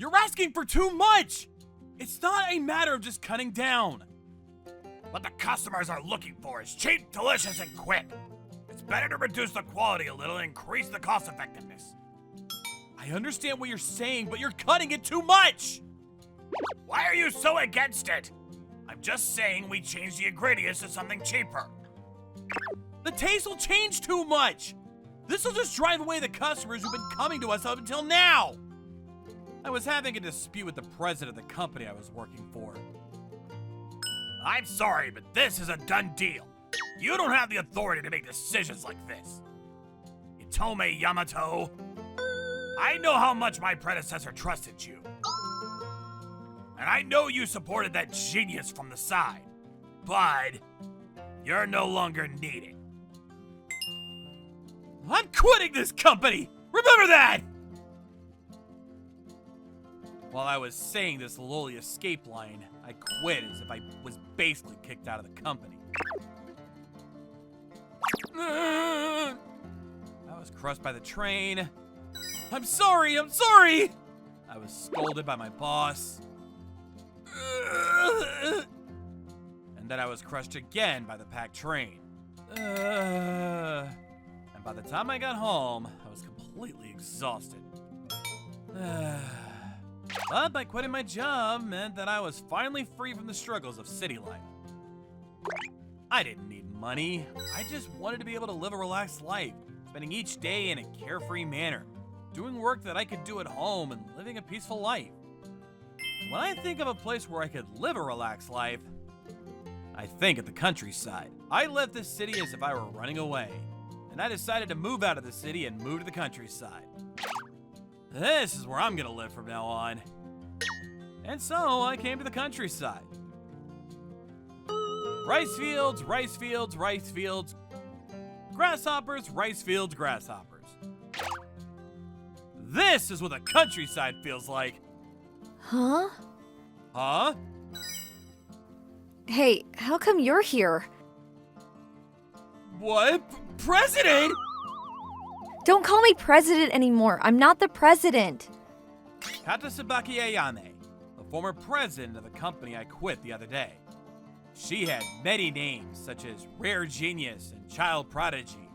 You're asking for too much! It's not a matter of just cutting down. What the customers are looking for is cheap, delicious, and quick. It's better to reduce the quality a little and increase the cost effectiveness. I understand what you're saying, but you're cutting it too much! Why are you so against it? I'm just saying we change the ingredients to something cheaper. The taste will change too much! This will just drive away the customers who've been coming to us up until now! I was having a dispute with the president of the company I was working for. I'm sorry, but this is a done deal. You don't have the authority to make decisions like this. Itome Yamato, I know how much my predecessor trusted you. And I know you supported that genius from the side. But you're no longer needed. I'm quitting this company! Remember that! While I was saying this lowly escape line, I quit as if I was basically kicked out of the company. I was crushed by the train. I'm sorry! I was scolded by my boss. And then I was crushed again by the packed train. And by the time I got home, I was completely exhausted. But by quitting my job meant that I was finally free from the struggles of city life. I didn't need money. I just wanted to be able to live a relaxed life, spending each day in a carefree manner, doing work that I could do at home and living a peaceful life. When I think of a place where I could live a relaxed life, I think of the countryside. I left this city as if I were running away, and I decided to move out of the city and move to the countryside. This is where I'm gonna live from now on. And so I came to the countryside. Rice fields, rice fields, rice fields. Grasshoppers, rice fields, grasshoppers. This is what the countryside feels like. Huh? Huh? Hey, how come you're here? What? President? Don't call me president anymore. I'm not the president. Katasabaki Ayane, the former president of the company I quit the other day. She had many names, such as Rare Genius and Child Prodigy,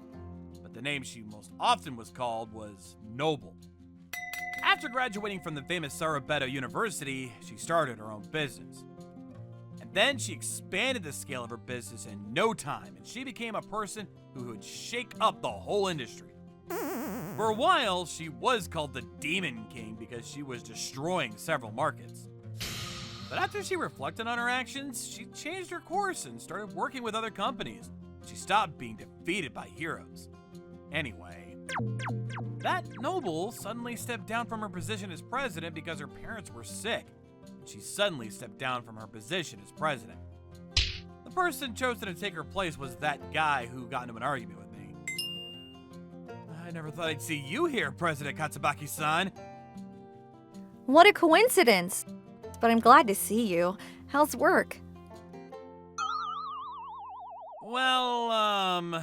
but the name she most often was called was Noble. After graduating from the famous Sarubedo University, she started her own business. And then she expanded the scale of her business in no time, and she became a person who would shake up the whole industry. For a while, she was called the Demon King because she was destroying several markets. But after she reflected on her actions, she changed her course and started working with other companies. She stopped being defeated by heroes. Anyway, that Noble suddenly stepped down from her position as president because her parents were sick. She suddenly stepped down from her position as president. The person chosen to take her place was that guy who got into an argument with me. I never thought I'd see you here, President Katsubaki-san. What a coincidence. But I'm glad to see you. How's work? Well, I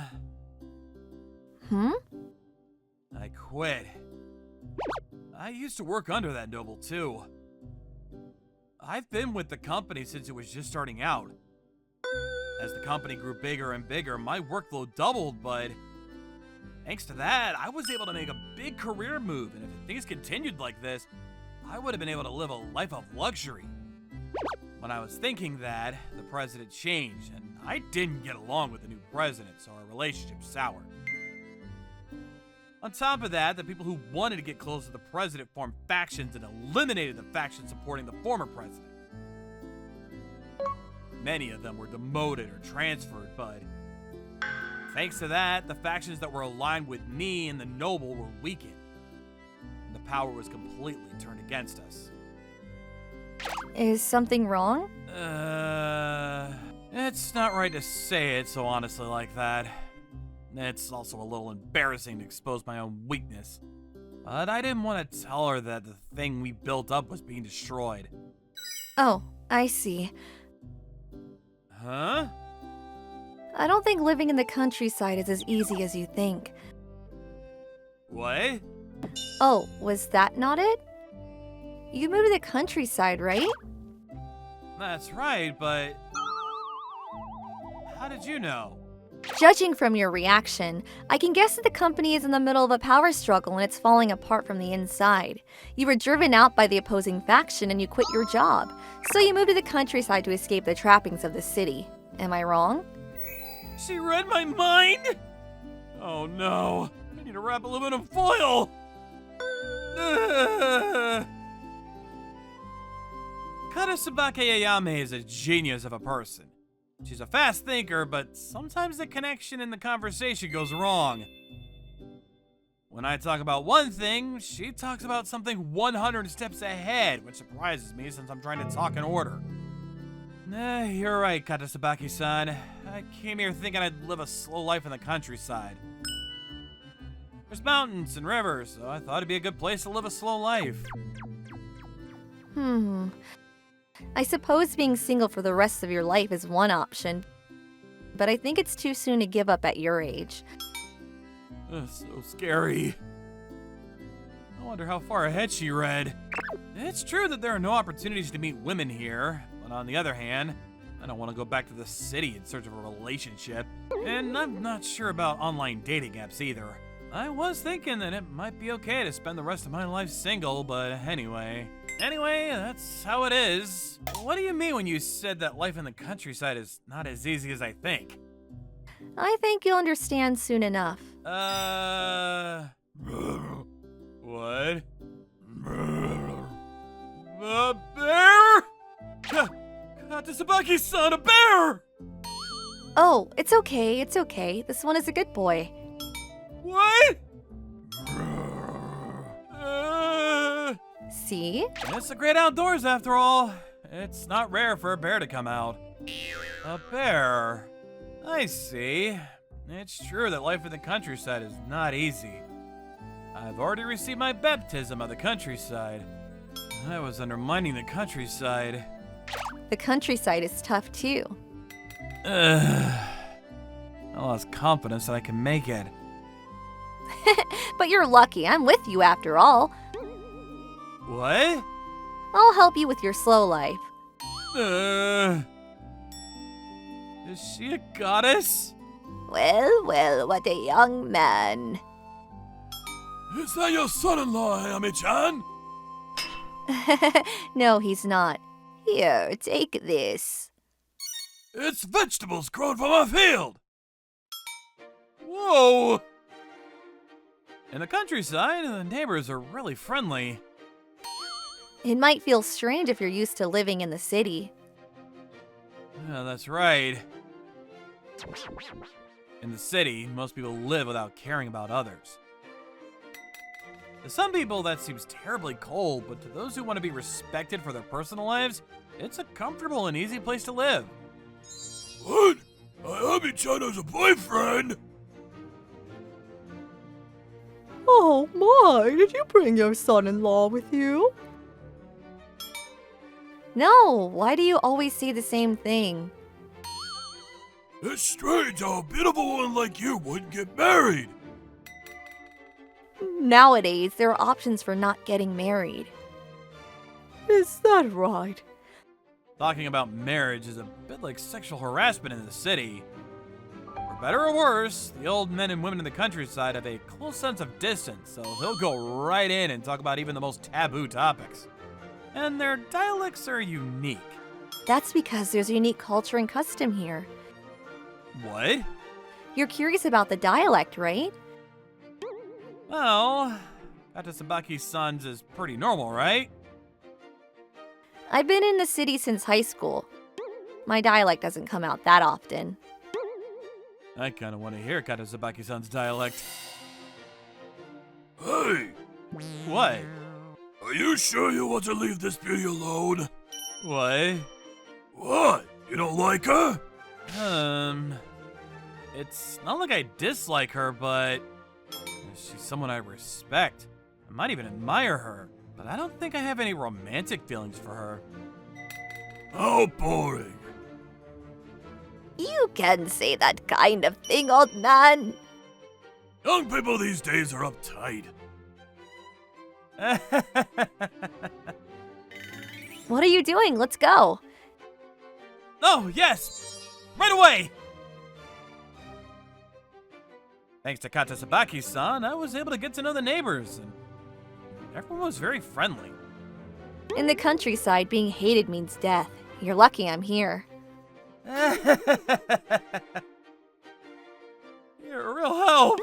quit. I used to work under that Noble, too. I've been with the company since it was just starting out. As the company grew bigger and bigger, my workload doubled, but thanks to that, I was able to make a big career move, and if things continued like this, I would have been able to live a life of luxury. When I was thinking that, the president changed, and I didn't get along with the new president, so our relationship soured. On top of that, the people who wanted to get close to the president formed factions and eliminated the factions supporting the former president. Many of them were demoted or transferred, but thanks to that, the factions that were aligned with me and the Noble were weakened. And the power was completely turned against us. Is something wrong? It's not right to say it so honestly like that. It's also a little embarrassing to expose my own weakness. But I didn't want to tell her that the thing we built up was being destroyed. Oh, I see. Huh? I don't think living in the countryside is as easy as you think. What? Oh, was that not it? You moved to the countryside, right? That's right, but how did you know? Judging from your reaction, I can guess that the company is in the middle of a power struggle and it's falling apart from the inside. You were driven out by the opposing faction and you quit your job. So you moved to the countryside to escape the trappings of the city. Am I wrong? She read my mind? Oh no, I need to wrap aluminum foil! Karasubake Ayame is a genius of a person. She's a fast thinker, but sometimes the connection in the conversation goes wrong. When I talk about one thing, she talks about something 100 steps ahead, which surprises me since I'm trying to talk in order. You're right, Karasubake-san. I came here thinking I'd live a slow life in the countryside. There's mountains and rivers, so I thought it'd be a good place to live a slow life. I suppose being single for the rest of your life is one option, but I think it's too soon to give up at your age. So scary. I wonder how far ahead she read. It's true that there are no opportunities to meet women here, but on the other hand, I don't want to go back to the city in search of a relationship, and I'm not sure about online dating apps either. I was thinking that it might be okay to spend the rest of my life single, but anyway, that's how it is. What do you mean when you said that life in the countryside is not as easy as I think? I think you'll understand soon enough. What? A bear? Katsubaki-san, a bear! Oh, it's okay, it's okay. This one is a good boy. What? See? It's the great outdoors after all. It's not rare for a bear to come out. A bear? I see. It's true that life in the countryside is not easy. I've already received my baptism of the countryside. I was undermining the countryside. The countryside is tough too. I lost confidence that I can make it. But you're lucky, I'm with you after all. What? I'll help you with your slow life. Is she a goddess? Well, what a young man. Is that your son-in-law, Ayame-chan? No, he's not. Here, take this. It's vegetables grown from a field! Whoa! In the countryside, the neighbors are really friendly. It might feel strange if you're used to living in the city. Yeah, that's right. In the city, most people live without caring about others. To some people, that seems terribly cold, but to those who want to be respected for their personal lives, it's a comfortable and easy place to live. What? Ayame-chan has a boyfriend? Oh my, did you bring your son-in-law with you? No, why do you always say the same thing? It's strange how a beautiful one like you wouldn't get married. Nowadays, there are options for not getting married. Is that right? Talking about marriage is a bit like sexual harassment in the city. For better or worse, the old men and women in the countryside have a close sense of distance, so they'll go right in and talk about even the most taboo topics. And their dialects are unique. That's because there's a unique culture and custom here. What? You're curious about the dialect, right? Well, Katasubaki-san's is pretty normal, right? I've been in the city since high school. My dialect doesn't come out that often. I kind of want to hear Katasubaki-san's dialect. Hey, What? are you sure you want to leave this beauty alone? What? What? You don't like her? It's not like I dislike her, but she's someone I respect. I might even admire her, but I don't think I have any romantic feelings for her. How boring. You can say that kind of thing, old man. Young people these days are uptight. are you doing? Let's go. Oh, yes! Right away! Thanks to Katasabaki-san, I was able to get to know the neighbors, and everyone was very friendly. In the countryside, being hated means death. You're lucky I'm here. You're a real help!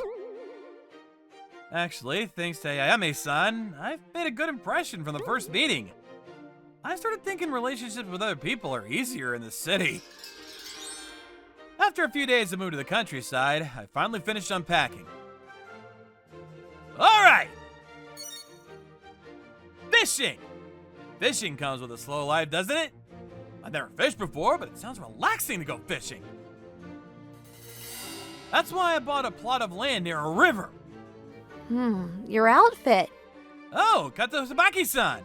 Actually, thanks to Ayame-san, I've made a good impression from the first meeting. I started thinking relationships with other people are easier in the city. After a few days of moving to the countryside, I finally finished unpacking. Alright! Fishing! Fishing comes with a slow life, doesn't it? I've never fished before, but it sounds relaxing to go fishing. That's why I bought a plot of land near a river. Your outfit. Oh, Katasabaki-san!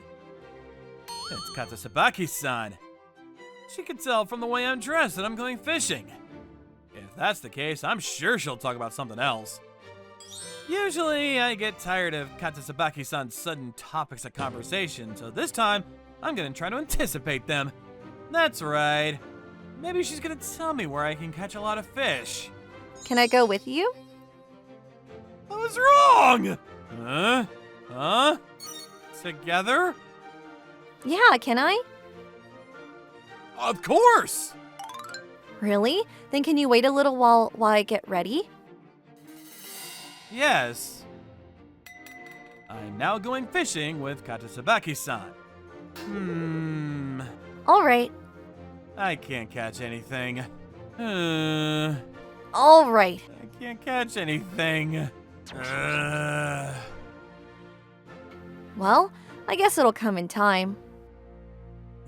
It's Katasabaki-san. She can tell from the way I'm dressed that I'm going fishing. If that's the case, I'm sure she'll talk about something else. Usually, I get tired of Katasabaki-san's sudden topics of conversation, so this time, I'm gonna try to anticipate them. That's right. Maybe she's gonna tell me where I can catch a lot of fish. Can I go with you? I was wrong! Huh? Together? Yeah, can I? Of course! Really? Then can you wait a little while I get ready? Yes. I'm now going fishing with Katasabaki-san. All right. I can't catch anything. All right. I can't catch anything. Well, I guess it'll come in time.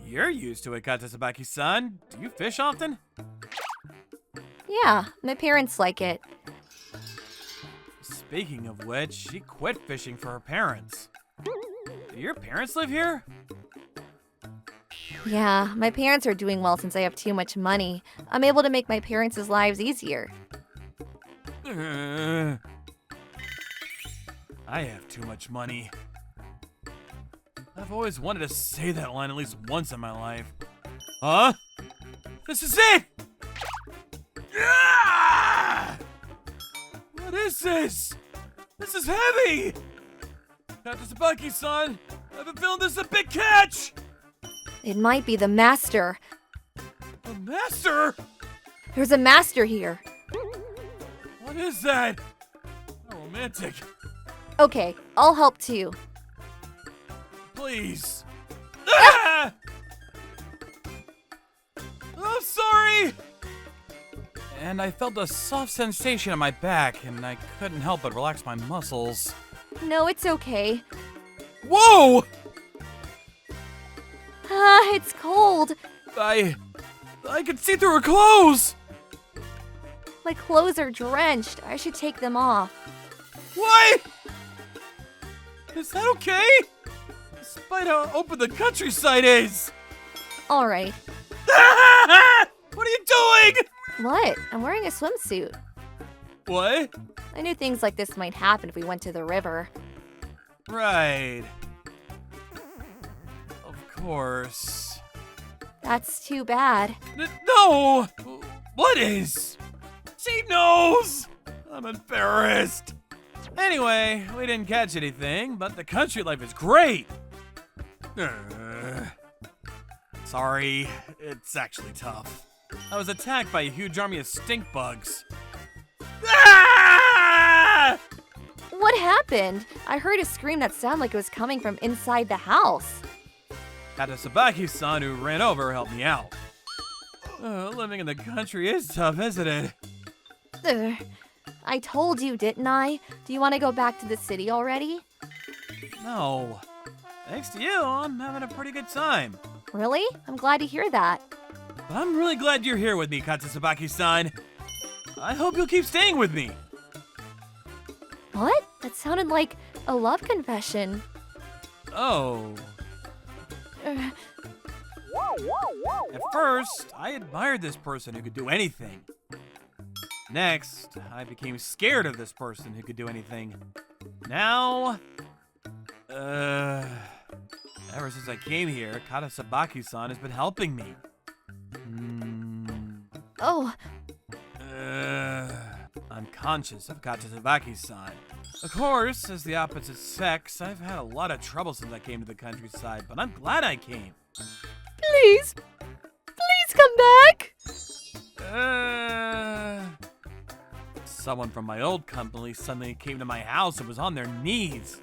You're used to it, Katasabaki-san. Do you fish often? Yeah, my parents like it. Speaking of which, she quit fishing for her parents. Do your parents live here? Yeah, my parents are doing well since I have too much money. I'm able to make my parents' lives easier. I have too much money. I've always wanted to say that line at least once in my life. Huh? This is it! Ah! What is this? This is heavy! Katasabaki-san, I've been feeling this is a big catch! It might be the master. A master? There's a master here. What is that? How romantic. Okay, I'll help too. Please. Ah! I'm sorry! And I felt a soft sensation on my back, and I couldn't help but relax my muscles. No, it's okay. Whoa! Ah, it's cold. I could see through her clothes! My clothes are drenched. I should take them off. What? Is that okay? Despite how open the countryside is. All right. What are you doing? What? I'm wearing a swimsuit. What? I knew things like this might happen if we went to the river. Right. Of course. That's too bad. No! What is? She knows! I'm embarrassed. Anyway, we didn't catch anything, but the country life is great. Sorry, it's actually tough. I was attacked by a huge army of stink bugs. Ah! What happened? I heard a scream that sounded like it was coming from inside the house. Katasabaki-san, who ran over, helped me out. Living in the country is tough, isn't it? Ugh. I told you, didn't I? Do you want to go back to the city already? No. Thanks to you, I'm having a pretty good time. Really? I'm glad to hear that. But I'm really glad you're here with me, Katasabaki-san. I hope you'll keep staying with me. What? That sounded like a love confession. Oh. Ugh. At first, I admired this person who could do anything. Next, I became scared of this person who could do anything. Now, Ever since I came here, Katasabaki-san has been helping me. Oh, I'm conscious of Katasabaki-san. Of course, as the opposite sex, I've had a lot of trouble since I came to the countryside, but I'm glad I came. please. Please come back. Someone from my old company suddenly came to my house and was on their knees.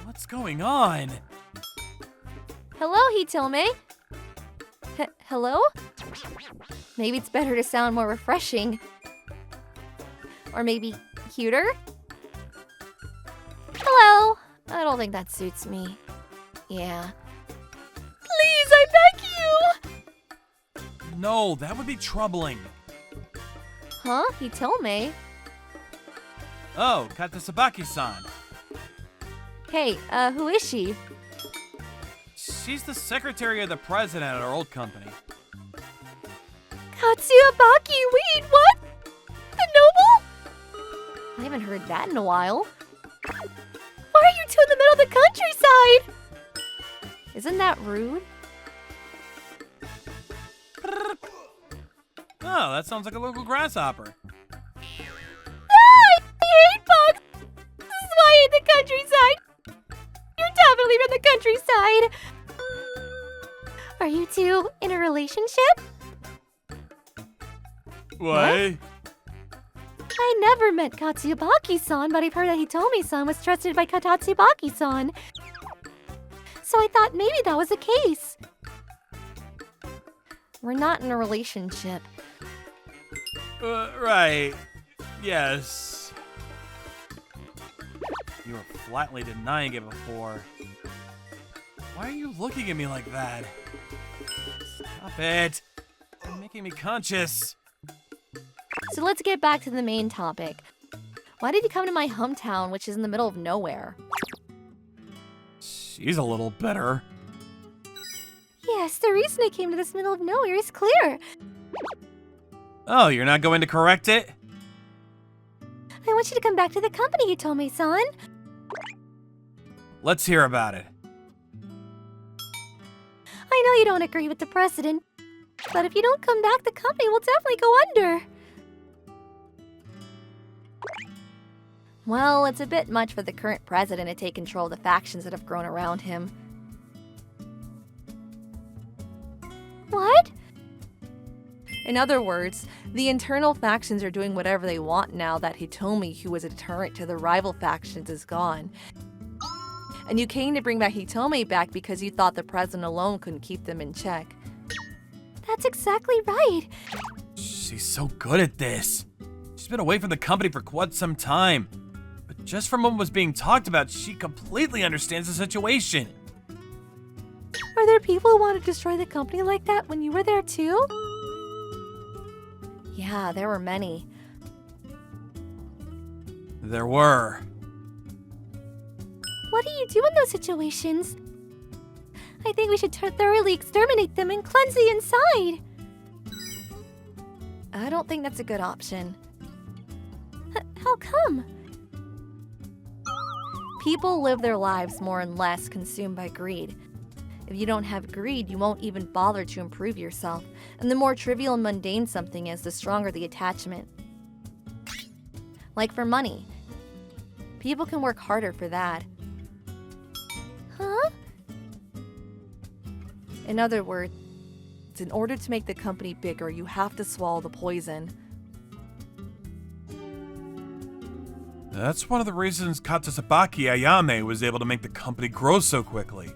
What's going on? Hello, Hitome. Hello? Maybe it's better to sound more refreshing. Or maybe cuter? Hello. I don't think that suits me. Yeah. Please, I beg you! No, that would be troubling. Huh? Hitome? Oh, Katasabaki-san. Hey, who is she? She's the secretary of the president at our old company. Katsuyabaki, wait, what? The noble? I haven't heard that in a while. Why are you two in the middle of the countryside? Isn't that rude? Oh, that sounds like a local grasshopper. I hate bugs! This is why I hate the countryside! You're definitely from the countryside! Are you two in a relationship? What? I never met Katsuyabaki-san, but I've heard that Hitome-san was trusted by Katsuyabaki-san. So I thought maybe that was the case. We're not in a relationship. Right. Yes. You were flatly denying it before. Why are you looking at me like that? Stop it. You're making me conscious. So let's get back to the main topic. Why did you come to my hometown, which is in the middle of nowhere? She's a little bitter. Yes, the reason I came to this middle of nowhere is clear. Oh, you're not going to correct it? I want you to come back to the company, Hitome-san. Let's hear about it. I know you don't agree with the president, but if you don't come back, the company will definitely go under. Well, it's a bit much for the current president to take control of the factions that have grown around him. What? In other words, the internal factions are doing whatever they want now that Hitome, who was a deterrent to the rival factions, is gone. And you came to bring back Hitome back because you thought the president alone couldn't keep them in check. That's exactly right. She's so good at this. She's been away from the company for quite some time. But just from what was being talked about, she completely understands the situation. Are there people who want to destroy the company like that when you were there too? Yeah, there were many. There were. What do you do in those situations? I think we should thoroughly exterminate them and cleanse the inside. I don't think that's a good option. How come? People live their lives more and less consumed by greed. If you don't have greed, you won't even bother to improve yourself. And the more trivial and mundane something is, the stronger the attachment. Like for money. People can work harder for that. Huh? In other words, in order to make the company bigger, you have to swallow the poison. That's one of the reasons Katasabaki Ayame was able to make the company grow so quickly.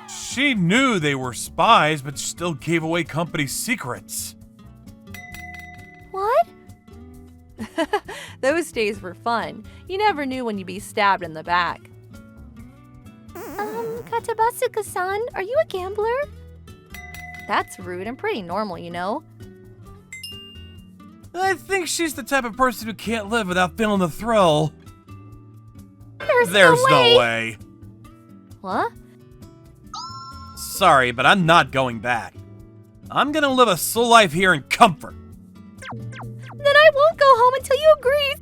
She knew they were spies, but still gave away company secrets. What? Those days were fun. You never knew when you'd be stabbed in the back. Katabasuka-san, are you a gambler? That's rude and pretty normal, you know. I think she's the type of person who can't live without feeling the thrill. There's no way. What? Sorry, but I'm not going back. I'm gonna live a slow life here in comfort. Then I won't go home until you agree.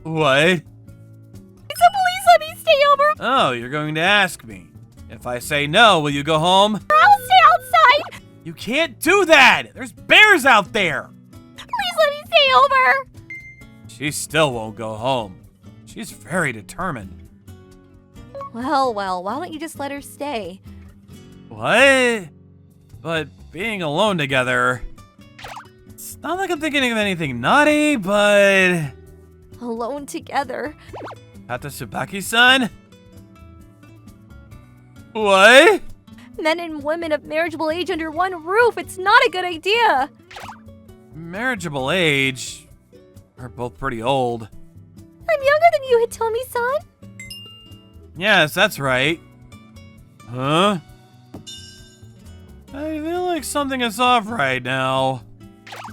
What? So please let me stay over? Oh, you're going to ask me. If I say no, will you go home? I'll stay outside. You can't do that! There's bears out there! Please let me stay over. She still won't go home. She's very determined. Well, why don't you just let her stay? What? But being alone together... It's not like I'm thinking of anything naughty, but... Alone together. Katsubaki-san? What? Men and women of marriageable age under one roof. It's not a good idea. Marriageable age? We're both pretty old. I'm younger than you, Hitomi-san. Yes, that's right. Huh? I feel like something is off right now.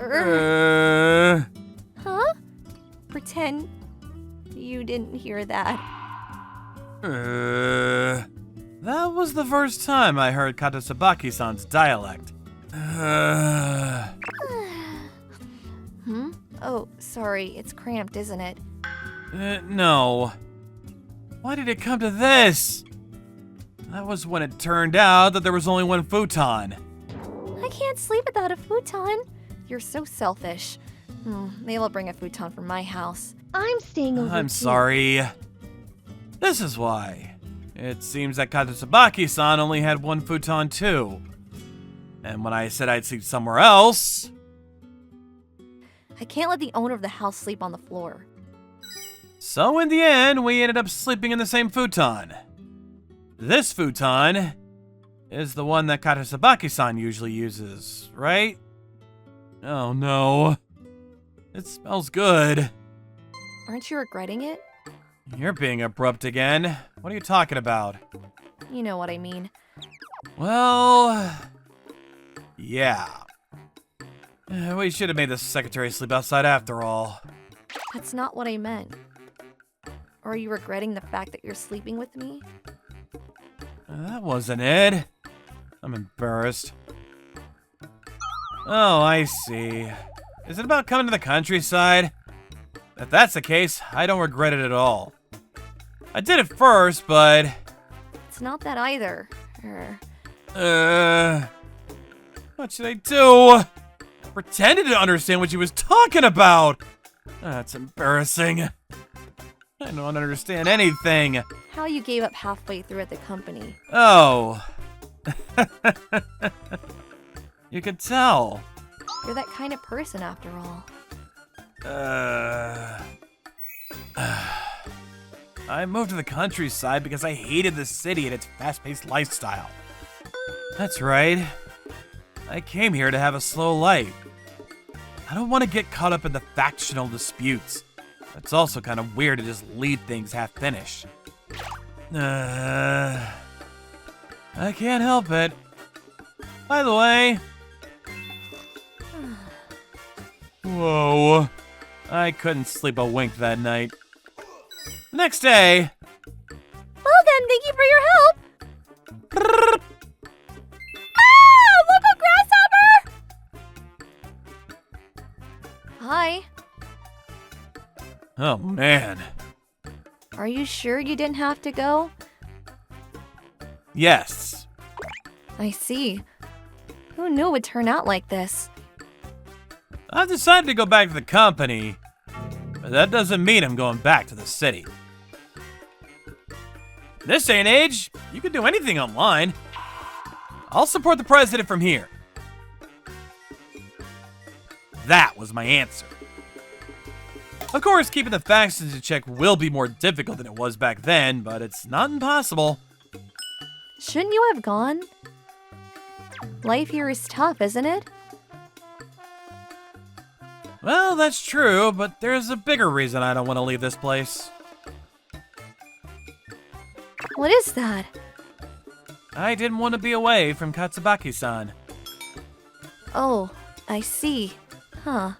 Huh? Pretend you didn't hear that. That was the first time I heard Katsubaki-san's dialect. Oh, sorry. It's cramped, isn't it? No. Why did it come to this? That was when it turned out that there was only one futon. I can't sleep without a futon. You're so selfish. Maybe I'll bring a futon from my house. I'm staying over I'm too. sorry. This is why. It seems that Katsubaki-san only had one futon too. And when I said I'd sleep somewhere else... I can't let the owner of the house sleep on the floor. So in the end, we ended up sleeping in the same futon. This futon is the one that Katsubaki-san usually uses, right? Oh no. It smells good. Aren't you regretting it? You're being abrupt again. What are you talking about? You know what I mean. Well... yeah. We should have made the secretary sleep outside after all. That's not what I meant. Or are you regretting the fact that you're sleeping with me? That wasn't it. I'm embarrassed. Oh, I see. Is it about coming to the countryside? If that's the case, I don't regret it at all. I did it first, but... It's not that either. What should I do? I pretended to understand what she was talking about. That's embarrassing. I don't understand anything. How you gave up halfway through at the company. Oh. You could tell. You're that kind of person after all. I moved to the countryside because I hated the city and its fast-paced lifestyle. That's right. I came here to have a slow life. I don't want to get caught up in the factional disputes. It's also kind of weird to just leave things half-finished. I can't help it. By the way... Whoa. I couldn't sleep a wink that night. Next day... Well then, thank you for your help! Ah! Look, a grasshopper! Hi. Oh, man. Are you sure you didn't have to go? Yes. I see. Who knew it would turn out like this? I've decided to go back to the company, but that doesn't mean I'm going back to the city. This day and age, you can do anything online. I'll support the president from here. That was my answer. Of course, keeping the factions in check will be more difficult than it was back then, but it's not impossible. Shouldn't you have gone? Life here is tough, isn't it? Well, that's true, but there's a bigger reason I don't want to leave this place. What is that? I didn't want to be away from Katsubaki-san. Oh, I see. Huh.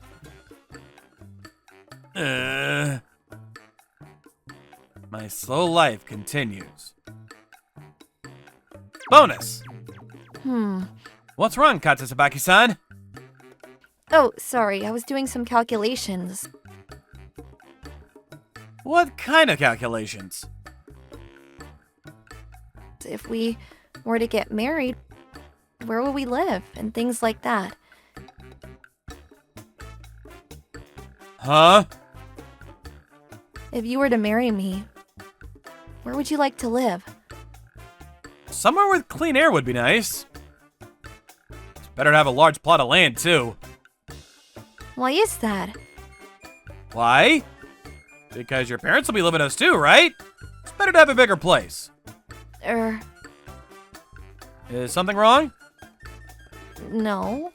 My slow life continues. Bonus! What's wrong, Katsubaki-san? Oh, sorry, I was doing some calculations. What kind of calculations? if we were to get married, where would we live and things like that. Huh? If you were to marry me, where would you like to live? Somewhere with clean air would be nice. It's better to have a large plot of land, too. Why is that? Why? Because your parents will be living with us too, right? It's better to have a bigger place. Er, Is something wrong? no.